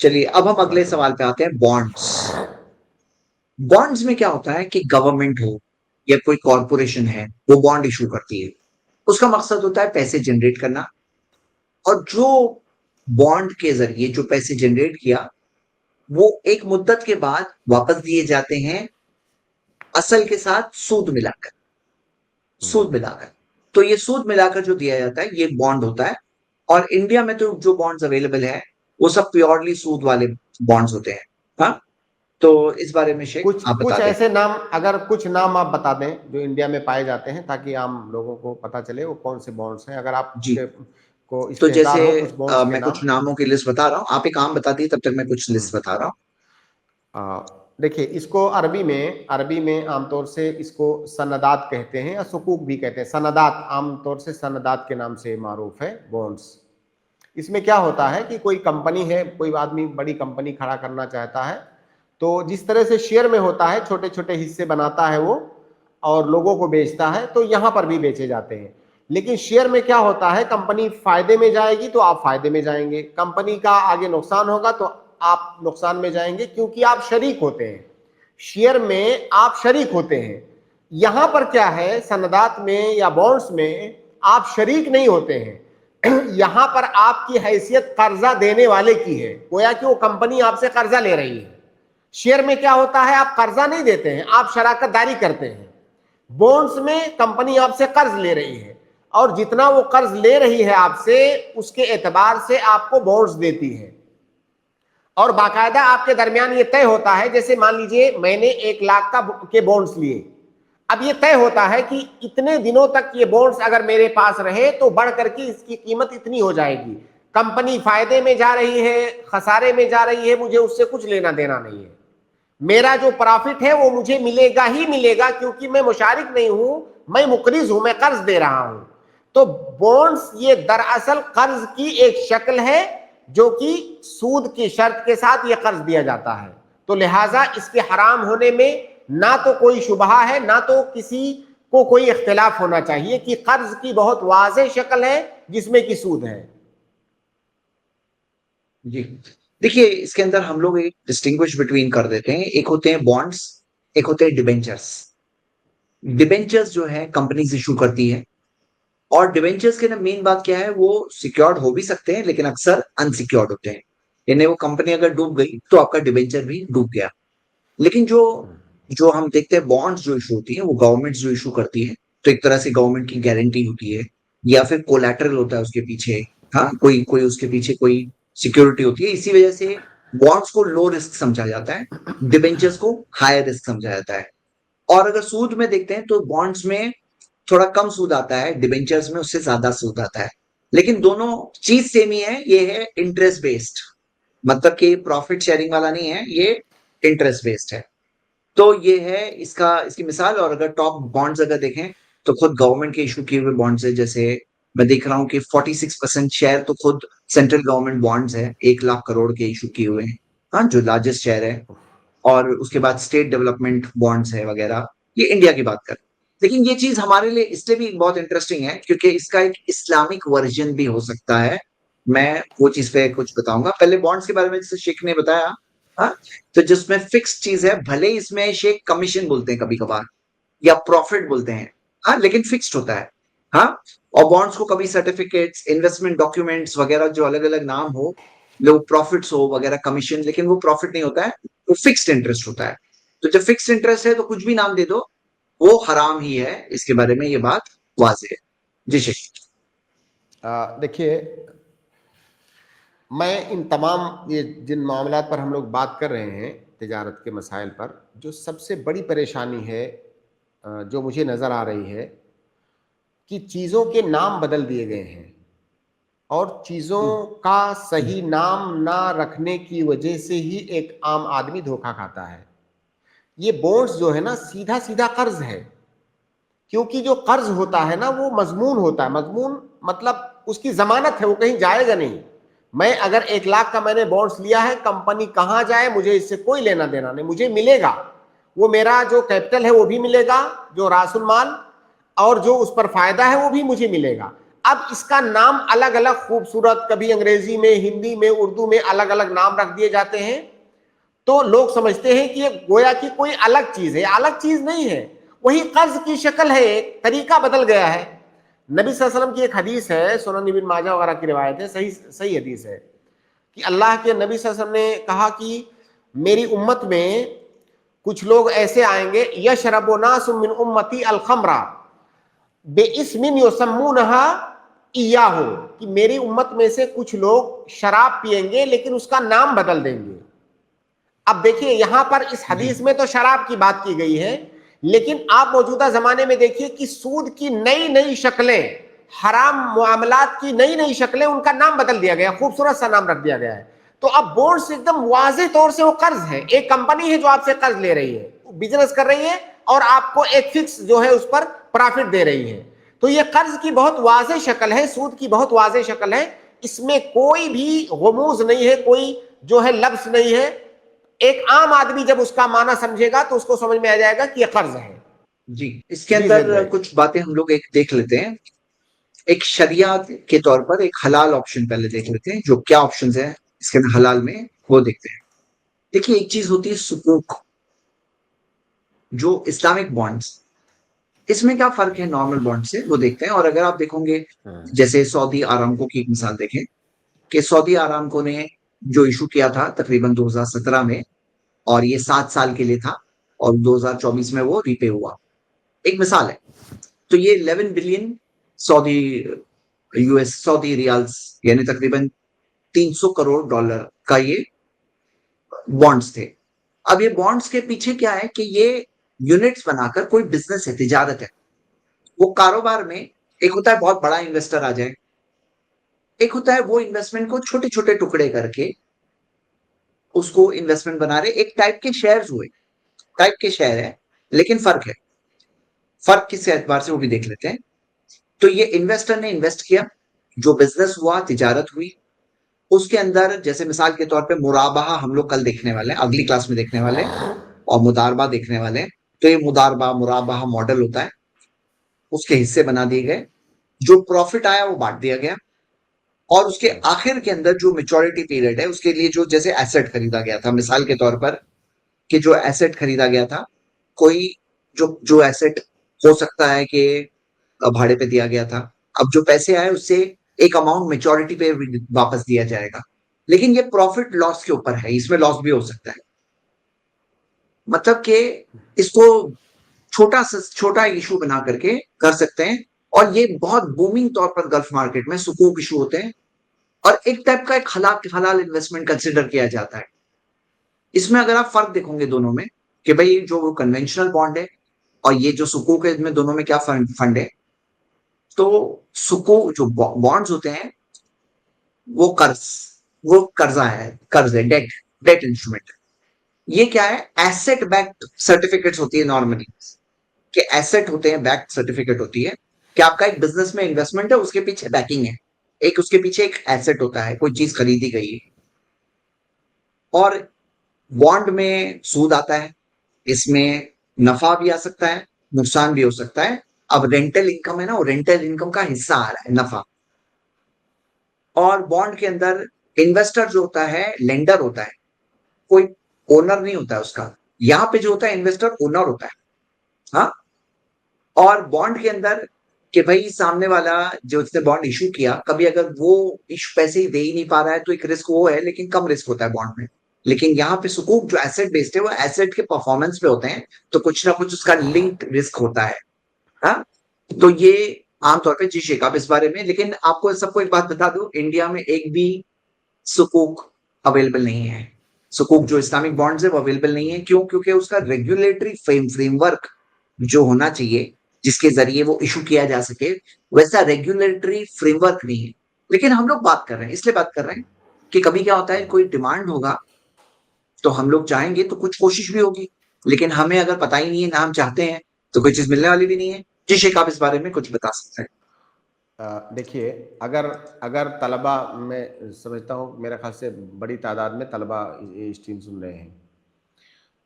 चलिए अब हम अगले बिल्कुल। सवाल पे आते हैं, बॉन्ड्स। बॉन्ड्स में क्या होता है कि गवर्नमेंट हो या कोई कॉरपोरेशन है, वो बॉन्ड इशू करती है। उसका मकसद होता है पैसे जनरेट करना, और जो बॉन्ड के जरिए जो पैसे जनरेट किया, वो एक मुद्दत के बाद वापस दिए जाते हैं, असल के साथ सूद मिलाकर। हम्म। सूद मिलाकर। तो ये सूद मिलाकर जो दिया जाता है, ये बॉन्ड होता है। और इंडिया में तो जो बॉन्ड्स अवेलेबल है, वो सब प्योरली सूद वाले बॉन्ड्स होते हैं। हाँ, तो इस बारे में शेख कुछ आप बता कुछ दें। ऐसे नाम, अगर कुछ नाम आप बता दें जो इंडिया में पाए जाते हैं, ताकि आम लोगों को पता चले वो कौन से बॉन्ड्स हैं, अगर आप जी, को तो जैसे इस्तेदार हो कुछ बॉन्ड्स के मैं नाम। कुछ नामों की लिस्ट बता रहा हूँ, आप एक काम बता दिए, तब तक मैं कुछ हम्म। लिस्ट बता रहा हूँ। देखिए, इसको अरबी में आमतौर से इसको सनदात कहते हैं या सुकूक भी कहते हैं। सनदात आमतौर से सनदात के नाम से मारूफ है बॉन्ड्स। इसमें क्या होता है कि कोई कंपनी है, कोई आदमी बड़ी कंपनी खड़ा करना चाहता है, तो जिस तरह से शेयर में होता है, छोटे छोटे हिस्से बनाता है वो और लोगों को बेचता है, तो यहां पर भी बेचे जाते हैं। लेकिन शेयर में क्या होता है, कंपनी फायदे में जाएगी तो आप फायदे में जाएंगे, कंपनी का आगे नुकसान होगा तो आप नुकसान में जाएंगे, क्योंकि आप शरीक होते हैं। शेयर में आप शरीक होते हैं। यहां पर क्या है, सनदात में या बॉन्ड्स में आप शरीक नहीं होते हैं। यहां पर आपकी हैसियत कर्जा देने वाले की है, गोया कि वो कंपनी आपसे कर्जा ले रही है। शेयर में क्या होता है, आप कर्जा नहीं देते हैं, आप शराकतदारी करते हैं। बॉन्ड्स में कंपनी आपसे कर्ज ले रही है, और जितना वो कर्ज ले रही है आपसे, उसके एतबार से आपको बॉन्ड्स देती है। और बाकायदा आपके दरमियान ये तय होता है, जैसे मान लीजिए मैंने 1 लाख का के बॉन्ड्स लिए। अब ये तय होता है कि इतने दिनों तक ये बॉन्ड्स अगर मेरे पास रहे तो बढ़ करके इसकी कीमत इतनी हो जाएगी। कंपनी फायदे में जा रही है, खसारे में जा रही है, मुझे उससे कुछ लेना देना नहीं है। मेरा जो प्रॉफिट है वो मुझे मिलेगा ही मिलेगा, क्योंकि मैं मुशारिक नहीं हूं, मैं मुकरिज हूं, मैं कर्ज दे रहा हूं। तो बॉन्ड्स ये दरअसल कर्ज की एक शक्ल है, जो कि सूद की शर्त के साथ ये कर्ज दिया जाता है। तो लिहाजा इसके हराम होने में ना तो कोई शुबहा है, ना तो किसी को कोई इख्तिलाफ होना चाहिए कि कर्ज की बहुत वाज़ेह शक्ल है जिसमें कि सूद है। जी, देखिए इसके अंदर हम लोग एक डिस्टिंग्विश बिटवीन कर देते हैं, एक होते हैं बॉन्ड्स, एक होते हैं डिबेंचर्स। डिबेंचर्स जो है कंपनीज इशू करती है, और डिबेंचर्स के ना मेन बात क्या है, वो सिक्योर्ड हो भी सकते हैं लेकिन अक्सर अनसिक्योर्ड होते हैं। यानी वो कंपनी अगर डूब गई तो आपका डिबेंचर भी डूब गया। लेकिन जो जो हम देखते हैं बॉन्ड्स जो इशू होती है, वो गवर्नमेंट जो इशू करती है, तो एक तरह से गवर्नमेंट की गारंटी होती है, या फिर कोलैटरल होता है उसके पीछे। हाँ, कोई कोई उसके पीछे कोई सिक्योरिटी होती है। इसी वजह से बॉन्ड्स को लो रिस्क समझा जाता है, डिबेंचर्स को हाई रिस्क समझा जाता है। और अगर सूद में देखते हैं तो बॉन्ड्स में थोड़ा कम सूद आता है, डिबेंचर्स में उससे ज्यादा सूद आता है। लेकिन दोनों चीज सेम ही है, ये है इंटरेस्ट बेस्ड। मतलब कि प्रॉफिट शेयरिंग वाला नहीं है ये, इंटरेस्ट बेस्ड है। तो ये है इसका इसकी मिसाल। और अगर टॉप बॉन्ड्स अगर देखें, तो खुद गवर्नमेंट के इशू किए हुए बॉन्ड्स है। जैसे मैं देख रहा हूँ कि 46% शेयर तो खुद सेंट्रल गवर्नमेंट बॉन्ड्स है, 1 लाख करोड़ के इशू किए हुए हैं। हाँ, जो लार्जेस्ट शेयर है। और उसके बाद स्टेट डेवलपमेंट बॉन्ड्स है वगैरह। ये इंडिया की बात कर। लेकिन ये चीज हमारे लिए इसलिए भी बहुत इंटरेस्टिंग है क्योंकि इसका एक इस्लामिक वर्जन भी हो सकता है। मैं वो चीज पे कुछ बताऊंगा। पहले बॉन्ड्स के बारे में जैसे शेख ने बताया, हाँ, तो जिसमें फिक्स चीज है, भले इसमें शेख कमीशन बोलते हैं कभी कभार, या प्रॉफिट बोलते हैं, हाँ, लेकिन फिक्स्ड होता है। हाँ, और बॉन्ड्स को कभी सर्टिफिकेट्स, इन्वेस्टमेंट डॉक्यूमेंट्स वगैरह जो अलग अलग नाम हो, जो प्रॉफिट्स हो वगैरह, कमीशन, लेकिन वो प्रॉफिट नहीं होता है, वो फिक्स्ड इंटरेस्ट होता है। तो जब फिक्स्ड इंटरेस्ट है तो कुछ भी नाम दे दो, वो हराम ही है। इसके बारे में ये बात वाज़ेह है। जी शेख। देखिए, मैं इन तमाम ये जिन मामलात पर हम लोग बात कर रहे हैं, तिजारत के मसाइल पर, जो सबसे बड़ी परेशानी है जो मुझे नज़र आ रही है, कि चीज़ों के नाम बदल दिए गए हैं, और चीज़ों का सही नाम ना रखने की वजह से ही एक आम आदमी धोखा खाता है। ये बॉन्ड्स जो है ना, सीधा सीधा कर्ज है। क्योंकि जो कर्ज होता है ना, वो मजमून होता है। मजमून मतलब उसकी जमानत है, वो कहीं जाएगा नहीं। मैं अगर 1 लाख का मैंने बॉन्ड्स लिया है, कंपनी कहां जाए मुझे इससे कोई लेना देना नहीं, मुझे मिलेगा। वो मेरा जो कैपिटल है वो भी मिलेगा, जो रासुल माल, और जो उस पर फायदा है वो भी मुझे मिलेगा। अब इसका नाम अलग अलग खूबसूरत, कभी अंग्रेजी में, हिंदी में, उर्दू में अलग अलग नाम रख दिए जाते हैं, तो लोग समझते हैं कि ये गोया की कोई अलग चीज है। अलग चीज नहीं है, वही कर्ज की शक्ल है, एक तरीका बदल गया है। नबी सल्लल्लाहु अलैहि वसल्लम की एक हदीस है, सुनन इब्न माजा वगैरह की रिवायत है, सही सही हदीस है, कि अल्लाह के नबी सल्लल्लाहु अलैहि वसल्लम ने कहा कि मेरी उम्मत में कुछ लोग ऐसे आएंगे, यशरबु नासु मिन उम्मती अल खमरा बेइस्मिन युसम्मुनहा इय्याहु, कि मेरी उम्मत में से कुछ लोग शराब पिएंगे लेकिन उसका नाम बदल देंगे। अब देखिए यहां पर इस जी हदीस में तो शराब की बात की गई है, लेकिन आप मौजूदा जमाने में देखिए कि सूद की नई नई शक्लें, हराम मुआमलात की नई नई शक्लें, उनका नाम बदल दिया गया, खूबसूरत सा नाम रख दिया गया है। तो अब बॉन्ड्स एकदम वाज़ेह तौर से वो कर्ज है, एक कंपनी है जो आपसे कर्ज ले रही है, बिजनेस कर रही है और आपको एक फिक्स जो है उस पर प्रॉफिट दे रही है। तो ये कर्ज की बहुत वाज़ेह शक्ल है, सूद की बहुत वाज़ेह शक्ल है, इसमें कोई भी गुमूज नहीं है, कोई जो है लफ्ज नहीं है। एक आम आदमी जब उसका माना समझेगा तो उसको समझ में आ जाएगा कि यह कर्ज है। जी इसके जी जैद अंदर भाई। कुछ बातें हम लोग एक देख लेते हैं। एक शरिया के तौर पर एक हलाल ऑप्शन पहले देख लेते हैं, जो क्या ऑप्शंस है इसके अंदर हलाल में, वो देखते हैं। देखिए एक चीज होती है सुकूक, जो इस्लामिक बॉन्ड्स, इसमें क्या फर्क है नॉर्मल बॉन्ड से, वो देखते हैं। और अगर आप देखोगे, जैसे सऊदी आरामको की एक मिसाल देखें, कि सऊदी आरामको ने जो इशू किया था तकरीबन 2017 में, और ये 7 साल के लिए था, और 2024 में वो रीपे हुआ, एक मिसाल है। तो ये 11 बिलियन सऊदी सऊदी रियाल्स, यानी तकरीबन 300 करोड़ डॉलर का ये बॉन्ड्स थे। अब ये बॉन्ड्स के पीछे क्या है कि ये यूनिट्स बनाकर कोई बिजनेस है, तिजारत है। वो कारोबार में एक होता है बहुत बड़ा इन्वेस्टर आ जाए, एक होता है वो इन्वेस्टमेंट को छोटे छोटे टुकड़े करके उसको इन्वेस्टमेंट बना रहे, एक टाइप के शेयर्स हुए, टाइप के शेयर है, लेकिन फर्क है। फर्क किस एतबार से वो भी देख लेते हैं। तो ये इन्वेस्टर ने इन्वेस्ट किया, जो बिजनेस हुआ, तिजारत हुई, उसके अंदर जैसे मिसाल के तौर पे मुराबाहा हम लोग कल देखने वाले हैं, अगली क्लास में देखने वाले हैं, और मुदारबा देखने वाले हैं। तो ये मुदारबा मुराबाहा मॉडल होता है, उसके हिस्से बना दिए गए, जो प्रॉफिट आया वो बांट दिया गया, और उसके आखिर के अंदर जो मेच्योरिटी पीरियड है उसके लिए जो जैसे एसेट खरीदा गया था, मिसाल के तौर पर कि जो एसेट खरीदा गया था, कोई जो जो एसेट हो सकता है कि भाड़े पे दिया गया था, अब जो पैसे आए उससे एक अमाउंट मेच्योरिटी पे वापस दिया जाएगा, लेकिन ये प्रॉफिट लॉस के ऊपर है, इसमें लॉस भी हो सकता है। मतलब कि इसको छोटा इशू बना करके कर सकते हैं। और ये बहुत बूमिंग तौर पर गल्फ मार्केट में सुकूक इशू होते हैं, और एक टाइप का एक हलाल इन्वेस्टमेंट कंसिडर किया जाता है। इसमें अगर आप फर्क देखोगे दोनों में, कि भाई जो वो कन्वेंशनल बॉन्ड है और ये जो सुकूक है, इनमें दोनों में क्या फंड है। तो सुकूक जो बॉन्ड्स होते हैं वो कर्जा है, कर्ज है, डेट डेट इंस्ट्रूमेंट। ये क्या है, एसेट बैक्ड सर्टिफिकेट्स होती है नॉर्मली, कि एसेट होते हैं, बैक्ड सर्टिफिकेट होती है, कि आपका एक बिजनेस में इन्वेस्टमेंट है, उसके पीछे बैकिंग है, एक उसके पीछे एक एसेट होता है, कोई चीज खरीदी गई है। और बॉन्ड में सूद आता है, इसमें नफा भी आ सकता है, नुकसान भी हो सकता है। अब रेंटल इनकम है ना, वो रेंटल इनकम का हिस्सा आ रहा है, नफा। और बॉन्ड के अंदर इन्वेस्टर जो होता है लेंडर होता है, कोई ओनर नहीं होता है उसका। यहाँ पे जो होता है इन्वेस्टर ओनर होता है। हाँ। और बॉन्ड के अंदर कि भाई सामने वाला जो जिसने बॉन्ड इशू किया, कभी अगर वो इशू पैसे ही दे ही नहीं पा रहा है, तो एक रिस्क वो है, लेकिन कम रिस्क होता है बॉन्ड में। लेकिन यहाँ पे सुकूक जो एसेट बेस्ड है, वो एसेट के परफॉर्मेंस पे होते हैं, तो कुछ ना कुछ उसका लिंक्ड रिस्क होता है। हाँ। तो ये आमतौर पे जी शेख आप इस बारे में, लेकिन आपको सबको एक बात बता दूं, इंडिया में एक भी सुकूक अवेलेबल नहीं है। सुकूक जो इस्लामिक बॉन्ड्स है वो अवेलेबल नहीं है, क्यों? क्योंकि उसका रेगुलेटरी फ्रेमवर्क जो होना चाहिए, जिसके जरिए वो इशू किया जा सके, वैसा रेगुलेटरी फ्रेमवर्क नहीं है। लेकिन हम लोग बात कर रहे हैं, इसलिए बात कर रहे हैं कि कभी क्या होता है, कोई डिमांड होगा तो हम लोग चाहेंगे तो कुछ कोशिश भी होगी, लेकिन हमें अगर पता ही नहीं है ना हम चाहते हैं, तो कोई चीज मिलने वाली भी नहीं है। जी शेख आप इस बारे में कुछ बता सकते हैं? देखिए, अगर अगर तलबा, मैं समझता हूँ मेरे ख्याल से बड़ी तादाद में तलबा ये स्ट्रीम सुन रहे हैं,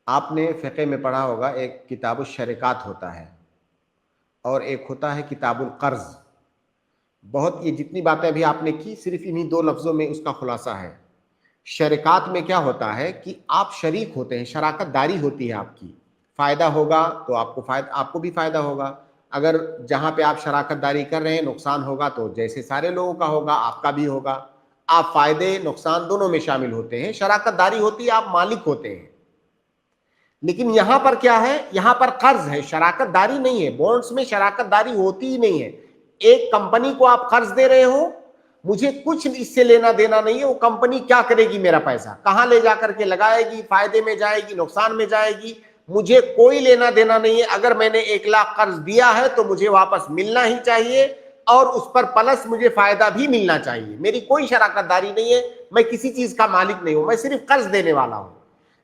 आपने फ़िक़्ह में पढ़ा होगा, एक किताबुश शरिकात होता है और एक होता है किताबुल कर्ज़। बहुत, ये जितनी बातें अभी आपने की सिर्फ इन्हीं 2 लफ्जों में उसका खुलासा है। शरीकात में क्या होता है कि आप शरीक होते हैं, शराकत दारी होती है आपकी। फायदा होगा तो आपको भी फायदा होगा। अगर जहां पे आप शराकत दारी कर रहे हैं नुकसान होगा तो जैसे सारे लोगों का होगा आपका भी होगा। आप फायदे नुकसान दोनों में शामिल होते हैं। शराकत दारी होती है, आप मालिक होते हैं। लेकिन यहां पर क्या है, यहां पर कर्ज है, शराकत दारी नहीं है। बॉन्ड्स में शराकत दारी होती ही नहीं है। एक कंपनी को आप कर्ज दे रहे हो, मुझे कुछ इससे लेना देना नहीं है। वो कंपनी क्या करेगी, मेरा पैसा कहां ले जाकर के लगाएगी, फायदे में जाएगी, नुकसान में जाएगी, मुझे कोई लेना देना नहीं है। अगर मैंने 1 लाख कर्ज दिया है तो मुझे वापस मिलना ही चाहिए, और उस पर प्लस मुझे फायदा भी मिलना चाहिए। मेरी कोई शराकत दारी नहीं है, मैं किसी चीज का मालिक नहीं हूं, मैं सिर्फ कर्ज देने वाला हूं।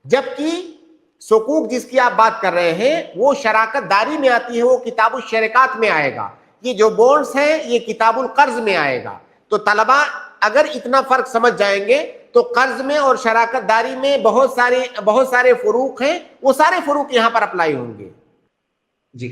जबकि सुकूक जिसकी आप बात कर रहे हैं वो शराकत दारी में आती है, वो किताबुल शरीकात में आएगा। ये जो बॉन्ड्स है ये किताबुल कर्ज में आएगा। तो तलबा अगर इतना फर्क समझ जाएंगे तो कर्ज में और शराकत दारी में बहुत सारे फुरूक हैं, वो सारे फुरूक यहां पर अप्लाई होंगे। जी।